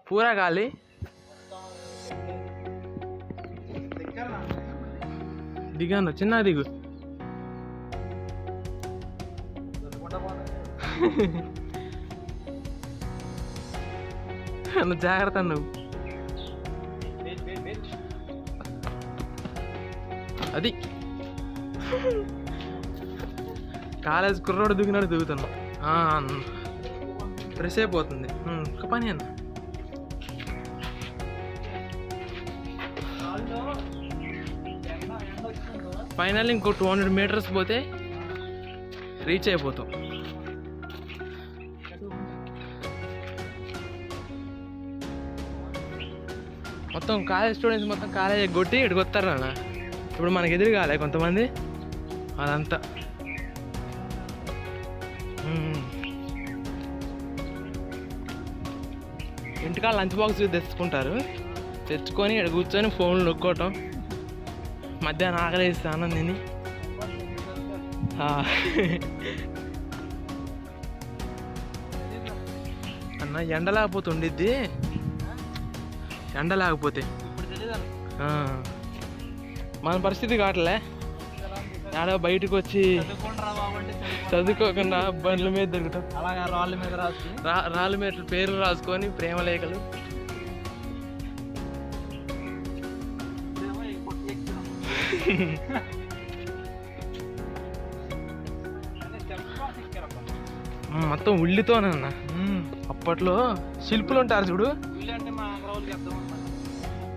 పూరా గాలి దిగాను చిన్న దిగు నువ్వు జాగ్రత్త నువ్వు అది కాలేజ్ కుర్రోడు దిగినాడు దిగుతాను ప్రెస్ అయిపోతుంది ఒక పని అన్న ఫైనల్ ఇంకో 200 మీటర్స్ పోతే రీచ్ అయిపోతాం. మొత్తం కాలేజ్ స్టూడెంట్స్ మొత్తం కాలేజ్ కొట్టి ఇక్కడికి వస్తారు నాన్న. ఇప్పుడు మనకి ఎదురు కాలే కొంతమంది అదంతా ఇంటికాడ లంచ్ బాక్స్ తెచ్చుకుంటారు. తెచ్చుకొని ఇక్కడ కూర్చొని ఫోన్లు నొక్కోవటం, మధ్యాహ్నం ఆకలేస్తే అన్నం తిని అన్న ఎండ లేకపోతే ఉండిద్ది. ఎండ లేకపోతే మన పరిస్థితి కావట్లే. ఆడ బయటకు వచ్చి చదువుకోకుండా బండ్ల మీద దొరుకుతాం, రాళ్ళ మీద పేర్లు రాసుకొని ప్రేమలేఖలు. మొత్తం ఉల్లితోనన్నా. అప్పట్లో శిల్పులు ఉంటారు చూడు,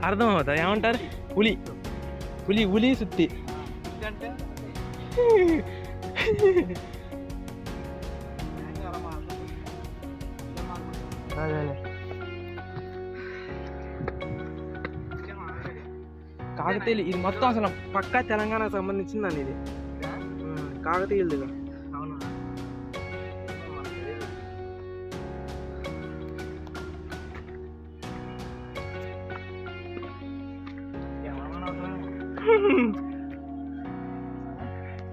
అర్థం అవుతా ఏమంటారు? ఉలి ఉలి ఉలి సుత్తి. కాకతీయులు ఇది మొత్తం అసలు పక్కా తెలంగాణకు సంబంధించిందని ఇది కాకతీయులదిగా. అవునా?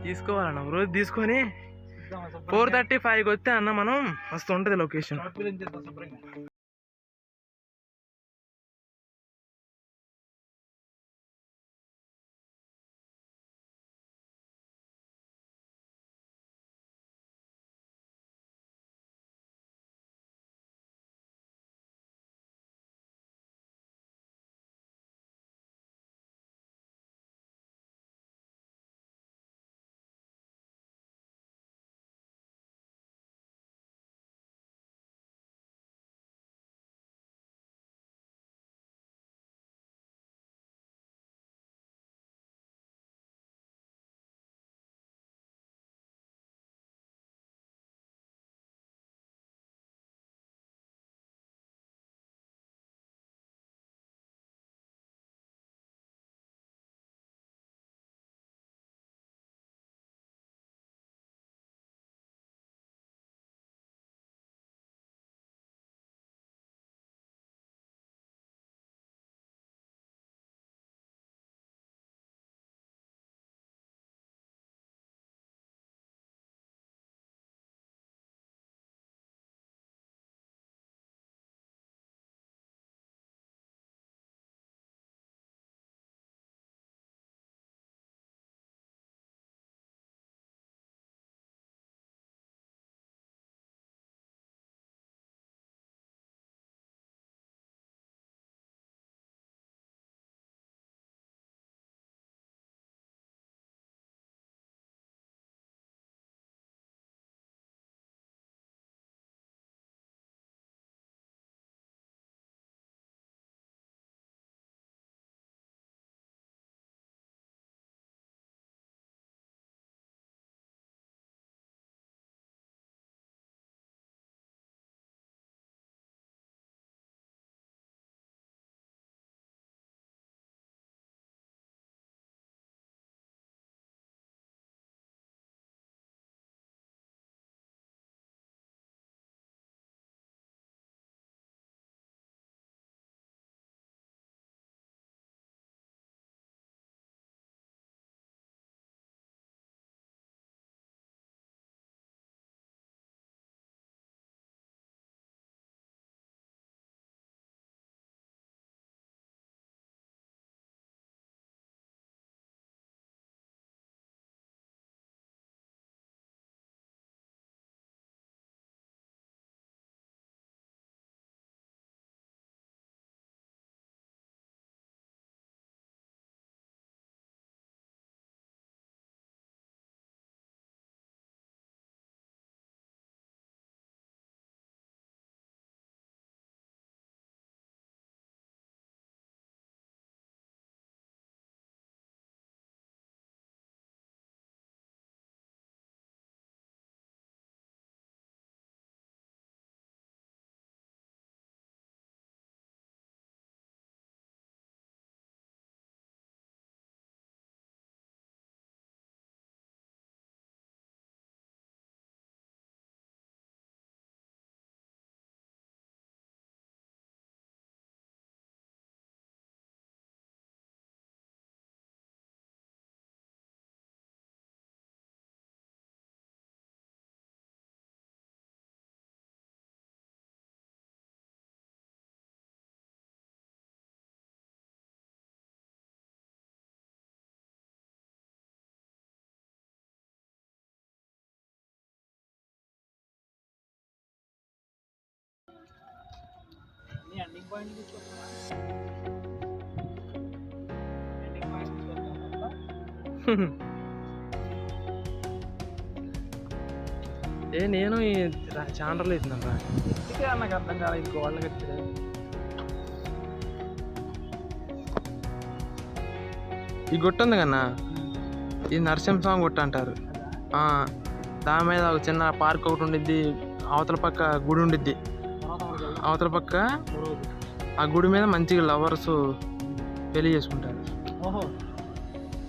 తీసుకోవాలన్న రోజు తీసుకొని 4:35కి వస్తే అన్న మనం మస్తు ఉంటుంది లొకేషన్. నేను ఈ చాలా రోజులు అవుతుందంట నాకు అర్థం కాలేదు ఇంకో వాళ్ళకి వచ్చారు. ఈ గుట్ట ఉంది కన్నా, ఇది నరసింహస్వామి గుట్ట అంటారు. దాని మీద ఒక చిన్న పార్క్ ఒకటి ఉండిద్ది, అవతల పక్క గుడి ఉండిద్ది. అవతల పక్క ఆ గుడి మీద మంచిగా లవర్స్ పెళ్లి చేసుకుంటారు.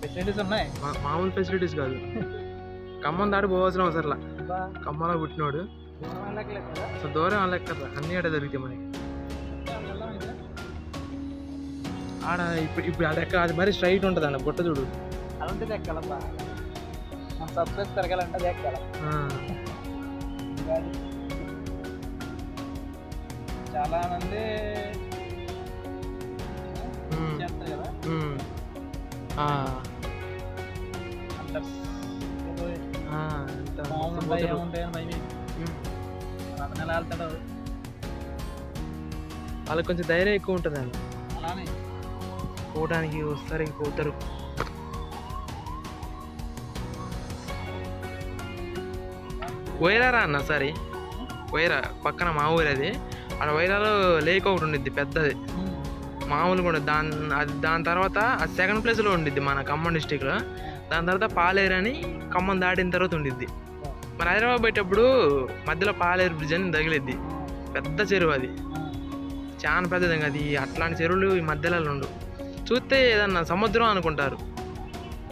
ఫెసిలిటీస్ ఉన్నాయి, మామూలు ఫెసిలిటీస్ కాదు. ఖమ్మం దాటి పోవాల్సిన అవసరంలా, ఖమ్మంలో పుట్టినోడు అసలు దూరం వెళ్ళక్కర్రా, అన్ని ఆడ దొరికితే మనకి. ఆడ ఇప్పుడు అది ఎక్క, అది మరి స్ట్రైట్ ఉంటుంది అన్న గుట్ట చూడు. అలాంటిది ఎక్కాలబ్బా, మన సబ్స్క్రైబ్ పెరగాలంటే అది ఎక్కాల. చాలా మంది చేస్తారు కదా వాళ్ళకి కొంచెం ధైర్యం ఎక్కువ ఉంటుంది అన్న, అలానే పోవడానికి వస్తారు పోతారు. వైరారా అన్న సరే, వైరా పక్కన మా ఊరు అది. అక్కడ వైరాలో లేక్ ఒకటి ఉండిద్ది పెద్దది, మామూలు కూడా. దాని తర్వాత అది సెకండ్ ప్లేస్లో ఉండిద్ది మన ఖమ్మం డిస్టిక్లో. దాని తర్వాత పాలేరు అని ఖమ్మం దాటిన తర్వాత ఉండిద్ది. మరి హైదరాబాద్ పోయేటప్పుడు మధ్యలో పాలేరు బ్రిడ్జ్ అని తగిలిద్ది, పెద్ద చెరువు అది, చాలా పెద్దది. అది అట్లాంటి చెరువులు ఈ మధ్యలో ఉండవు. చూస్తే ఏదన్నా సముద్రం అనుకుంటారు,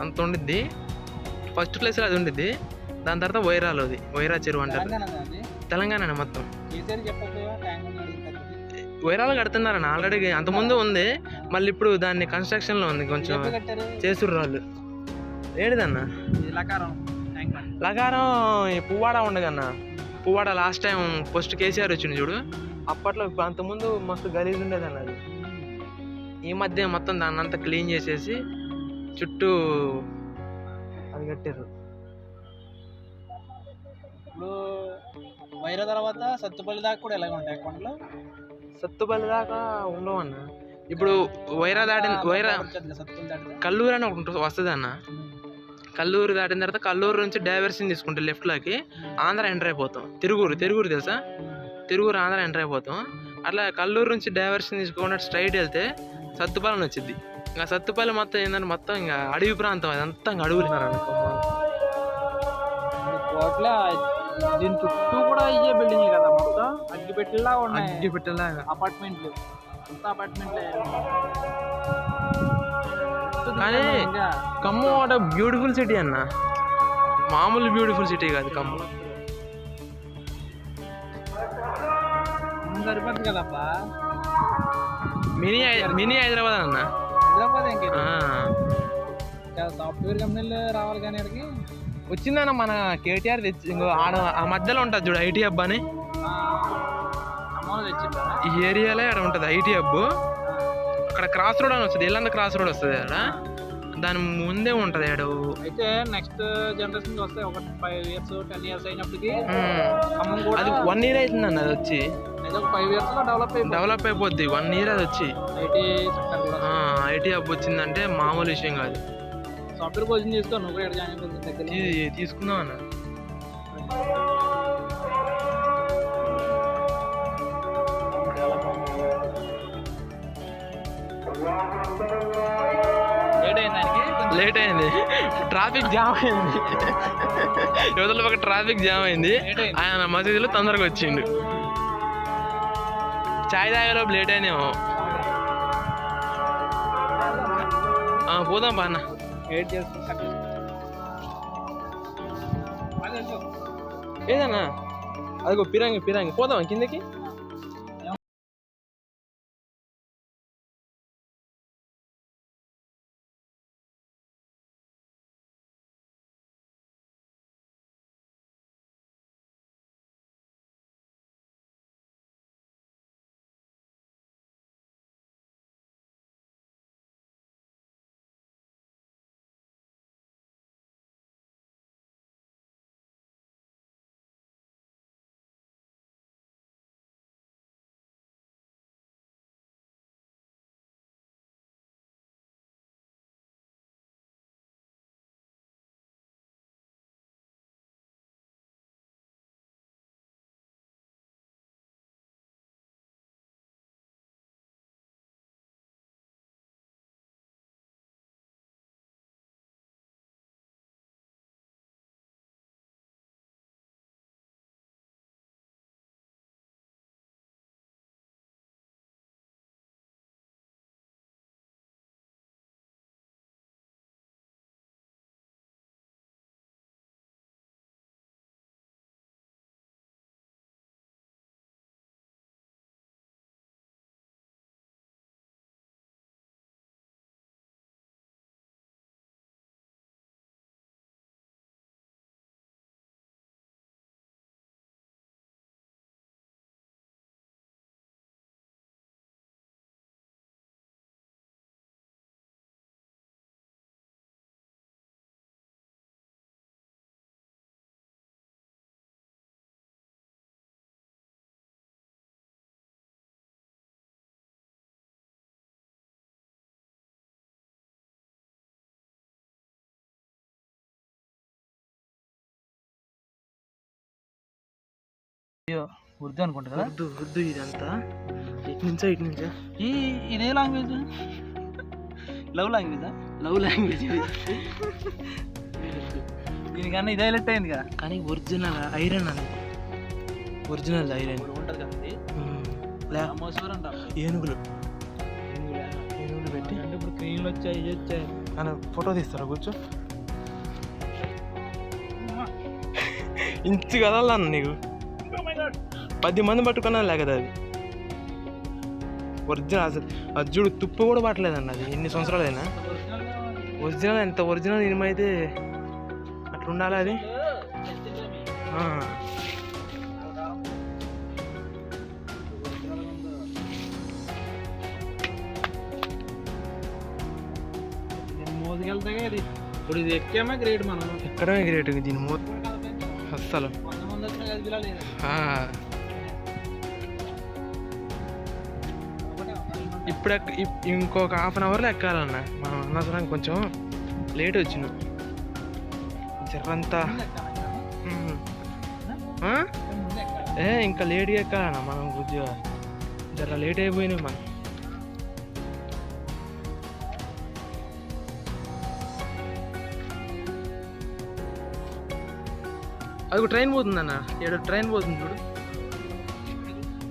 అంత ఉండిద్ది. ఫస్ట్ ప్లేస్లో అది ఉండిద్ది. దాని తర్వాత వైరాలో, అది వైరా చెరువు అంటారు. తెలంగాణ మొత్తం వైరాలు కడుతున్నారని ఆల్రెడీ, అంతకుముందు ఉంది, మళ్ళీ ఇప్పుడు దాన్ని కన్స్ట్రక్షన్లో ఉంది, కొంచెం చేస్తుర్రు వాళ్ళు. ఏడిదన్నా లగారం పువ్వాడ ఉండదన్న. Puvvada last time first KCR వచ్చింది చూడు, అప్పట్లో. అంతకుముందు మస్తు గలీజ్ ఉండేదన్న అది. ఈ మధ్య మొత్తం దాన్ని అంతా క్లీన్ చేసేసి చుట్టూ అది కట్టారు. ఇప్పుడు వైరా తర్వాత సత్తుపల్లి దాకా కూడా ఎలాగ ఉంటాయి అకౌంట్లో? సత్తుపల్లి దాకా ఉండవు అన్న. ఇప్పుడు వైరా దాటిన కల్లూరు అని ఒకటి వస్తుంది అన్న. కల్లూరు దాటిన తర్వాత కల్లూరు నుంచి డైవర్షన్ తీసుకుంటే లెఫ్ట్లోకి ఆంధ్ర ఎంటర్ అయిపోతాం. తిరుగురు తెలుసా? తిరుగురు ఆంధ్ర ఎంటర్ అయిపోతాం. అట్లా కల్లూరు నుంచి డైవర్షన్ తీసుకుంటే స్ట్రైట్ వెళ్తే సత్తుపల్లి వచ్చింది. ఇంకా సత్తుపల్లి మొత్తం ఏంటంటే మొత్తం ఇంకా అడవి ప్రాంతం, అదంతా ఇంకా అడుగులు. దీని చుట్టూ కూడా ఇయ్యే బిల్డింగ్ కదా, మొత్తం అగ్గిపెట్టెలా ఉన్నాయి. అగ్గిపెట్టెలాగా అపార్ట్మెంట్లు, అంత అపార్ట్మెంట్లే. కానీ ఖమ్మం ఒక బ్యూటిఫుల్ సిటీ అన్న, మామూలు బ్యూటిఫుల్ సిటీ కాదు ఖమ్మం. సరిపోతుంది కదబ్బా, మినీ హైదరాబాద్ అన్న. హైదరాబాద్ ఇంకా సాఫ్ట్వేర్ కంపెనీలు రావాలి కానీ అక్కడికి వచ్చిందన్న. మన కేటీఆర్ తెచ్చి ఇంకో ఆడ ఆ మధ్యలో ఉంటుంది చూడు ఐటీ హబ్ అని, ఈ ఏరియాలో ఆడ ఉంటుంది ఐటీ హబ్. అక్కడ క్రాస్ రోడ్ అని వస్తుంది, ఎల్లంద క్రాస్ రోడ్ వస్తుంది ఆడ, దాని ముందే ఉంటుంది ఆడ. అయితే నెక్స్ట్ జనరేషన్ వస్తే ఒక 5 years 10 years అయినప్పటికీ అది 1 year అవుతుందన్న అది వచ్చి. 5 years లో డెవలప్ అయిపోద్ది. 1 year అది వచ్చి ఐటీ హబ్ వచ్చిందంటే మామూలు విషయం కాదు. సాఫ్ట్వేర్ కోచింగ్ తీసుకో, నువ్వు కూడా జాయిన్ అయిపోతుంది. తీసుకుందాం అన్న. లేట్ అయింది, ట్రాఫిక్ జామ్ అయింది. యువతల పక్క ట్రాఫిక్ జామ్ అయింది. ఆయన మసీదులో తొందరగా వచ్చిండు. చాయ్ తాగేలోపు లేట్ అయినేమో. పోదాం బా అన్న. ఏదన్నా అదిగో పిరంగి పోదాం కిందకి. ఉర్దూ అనుకుంటా కదా. ఉర్దూ ఉర్దూ ఇదంతా ఇటు నుంచా ఇదే లాంగ్వేజ్, లవ్ లాంగ్వేజా? లవ్ లాంగ్వేజ్ ఇది. దీనికన్నా ఇదే హైలైట్ అయింది కదా. కానీ ఒరిజినల్ ఐరన్ అది, ఒరిజినల్ ఐరన్ ఉంటుంది కదా మోసూరు అంటారు. ఏనుగులు పెట్టి అంటే ఇప్పుడు క్రీన్లు వచ్చాయి, ఇవి వచ్చాయి. అని ఫోటో తీస్తారా కూర్చో. ఇంచు కదలన్నా నీకు 10 మంది పట్టుకున్నా లేకదా అది ఒరిజినల్. అసలు అది చూడు, తుప్పు కూడా పట్టలేదన్న అది ఎన్ని సంవత్సరాలైనా. ఒరిజినల్ ఎంత ఒరిజినల్ ఇనిమైతే అట్లా ఉండాలి అది. మోసుకెళ్తా ఇది ఇప్పుడు, ఇది ఎక్కామే గ్రేట్. మనం ఎక్కడమే గ్రేట్ దీని అస్సలు. ఇప్పుడు ఇంకొక హాఫ్ అన్ అవర్లో ఎక్కాలన్న. మనం అనవసరం కొంచెం లేట్ వచ్చినాం జర్రంతా. ఇంకా లేట్గా ఎక్కాలన్న మనం, కొద్దిగా జర లేట్ అయిపోయినాయి మనం. అది ట్రైన్ పోతుంది అన్న, ఏడు ట్రైన్ పోతుంది చూడు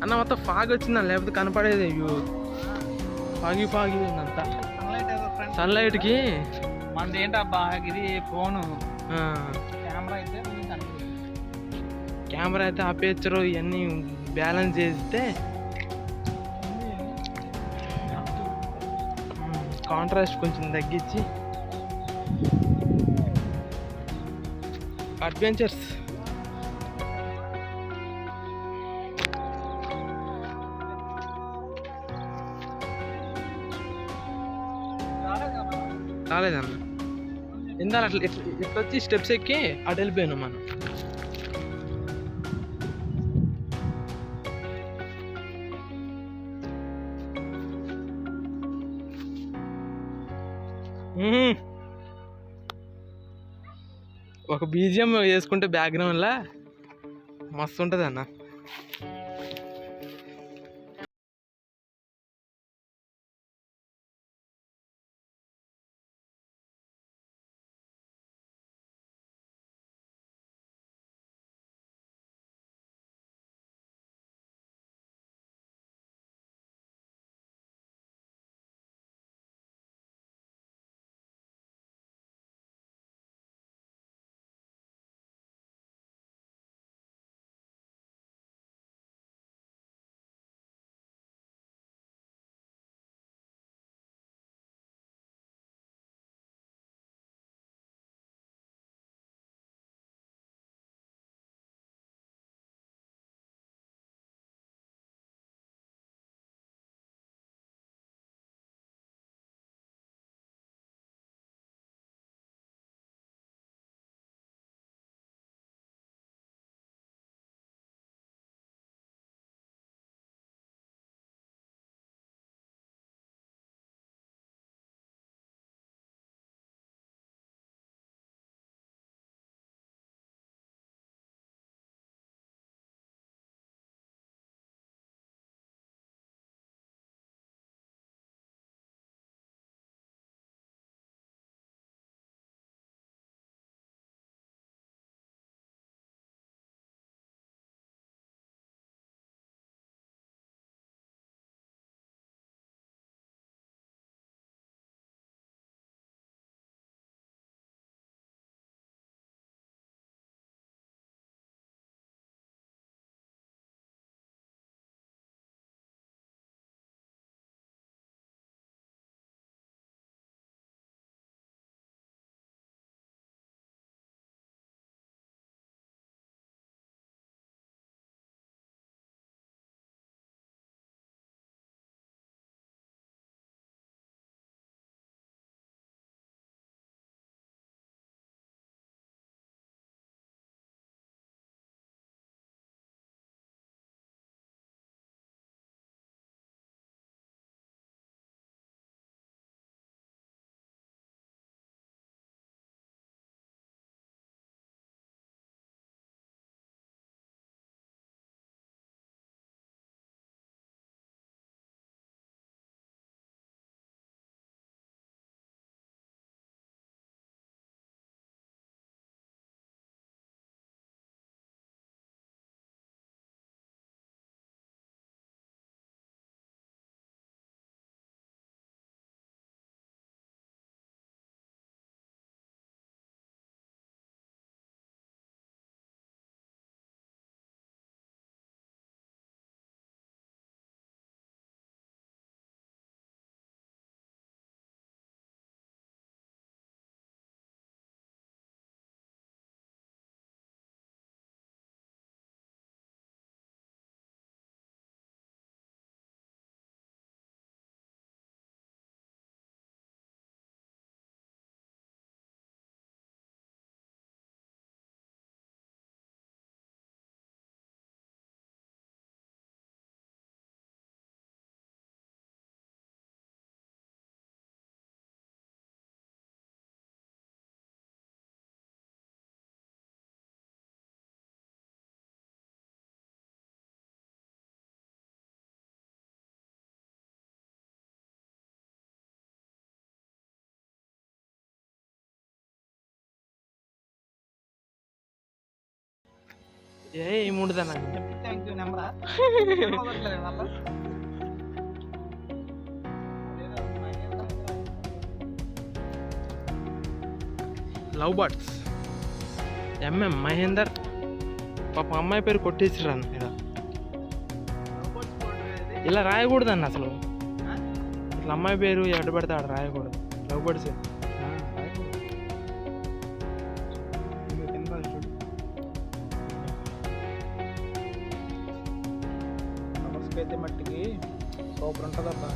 అన్న. మొత్తం ఫాగ్ వచ్చిందన్న, లేకపోతే కనపడేది. ఫాగి ఉందంతా సన్లైట్కి. మనది ఏంటబ్బా ఇది ఫోను, కెమెరా అయితే అపేచరు ఇవన్నీ బ్యాలెన్స్ చేస్తే, కాంట్రాస్ట్ కొంచెం తగ్గించి అడ్వెంచర్స్. రాలేదన్న ఇందా అట్లా ఇట్లా వచ్చి స్టెప్స్ ఎక్కి అటు వెళ్ళిపోయాను మనం. ఒక బీజిఎం వేసుకుంటే బ్యాక్గ్రౌండ్లా మస్తు ఉంటుంది అన్న. ఏముండదన్నా థ్యాంక్ యూ నెంబరా లవ్ బర్డ్స్ మహేందర్ పాప అమ్మాయి పేరు కొట్టేసిరా ఇలా ఇలా రాయకూడదన్న అసలు ఇట్లా అమ్మాయి పేరు ఎక్కడ పడితే ఆడ రాయకూడదు లవ్ బర్డ్స్ అయితే మట్టికి సూపర్ ఉంటుంది అబ్బా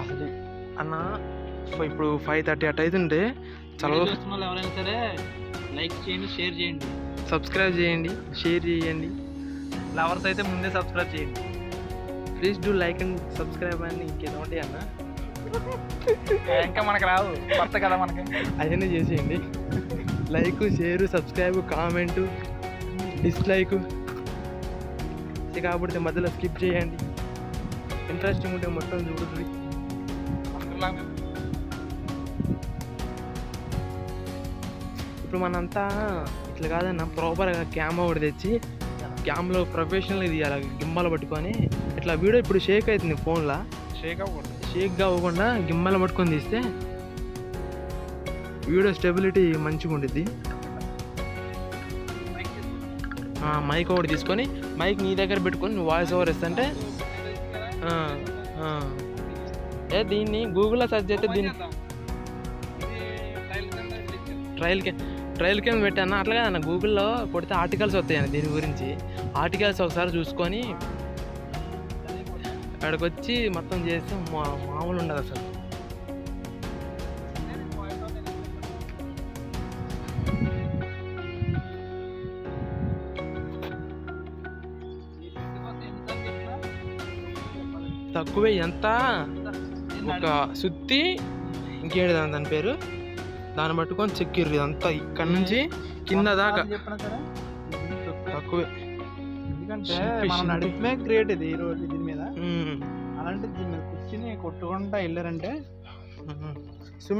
అసలు అన్న ఇప్పుడు 5:30 అట్ అవుతుంటే చల్లగా చూస్తున్న వాళ్ళు ఎవరైనా సరే లైక్ చేయండి, షేర్ చేయండి, సబ్స్క్రైబ్ చేయండి, షేర్ చేయండి. లవర్స్ అయితే ముందే సబ్స్క్రైబ్ చేయండి. Please do like and subscribe అని ఇంకేదో ఉంటాయి అన్న ఇంకా మనకు రావు కొత్త కదా మనకి. అదనే చేసేయండి. లైక్, షేర్, సబ్స్క్రైబ్, కామెంటు, డిస్లైక్ కాబట్టి మధ్యలో స్కిప్ చేయండి. ఇంట్రెస్టింగ్ ఉంటే మొత్తం చూడండి. ఇప్పుడు మనంతా ఇట్లా కాదన్న ప్రాపర్గా క్యామ్ ఒకటి తెచ్చి క్యామ్లో ప్రొఫెషనల్ ఇది అలా గిమ్మలు పట్టుకొని ఇట్లా వీడియో ఇప్పుడు షేక్ అవుతుంది ఫోన్లో. షేక్ అవ్వకుండా గిమ్మలు పట్టుకొని తీస్తే వీడియో స్టెబిలిటీ మంచిగా ఉంటుంది. మైక్ ఒకటి తీసుకొని మైక్ నీ దగ్గర పెట్టుకొని నువ్వు వాయిస్ ఓవర్ ఇస్తుంటే దీన్ని గూగుల్లో సెర్చ్ చేస్తే దీన్ని ట్రయల్ కింద పెట్టాను. అట్లా కదన్న గూగుల్లో కొడితే ఆర్టికల్స్ వస్తాయన్న దీని గురించి. ఆర్టికల్స్ ఒకసారి చూసుకొని అక్కడికి వచ్చి మొత్తం చేస్తే మామూలు ఉండదు అసలు. తక్కువే ఎంత ఒక సుత్తి ఇంకేంటి దాని పేరు దాన్ని పట్టుకొని చెక్కిర్రు ఇదంతా ఇక్కడ నుంచి కింద దాకా తక్కువే. ఎందుకంటే మనం నడిపే గ్రేట్ ఇది ఈ రోజు దీని మీద. అలాంటి దీని మీద కూర్చుని కొట్టుకుంటా వెళ్ళారంటే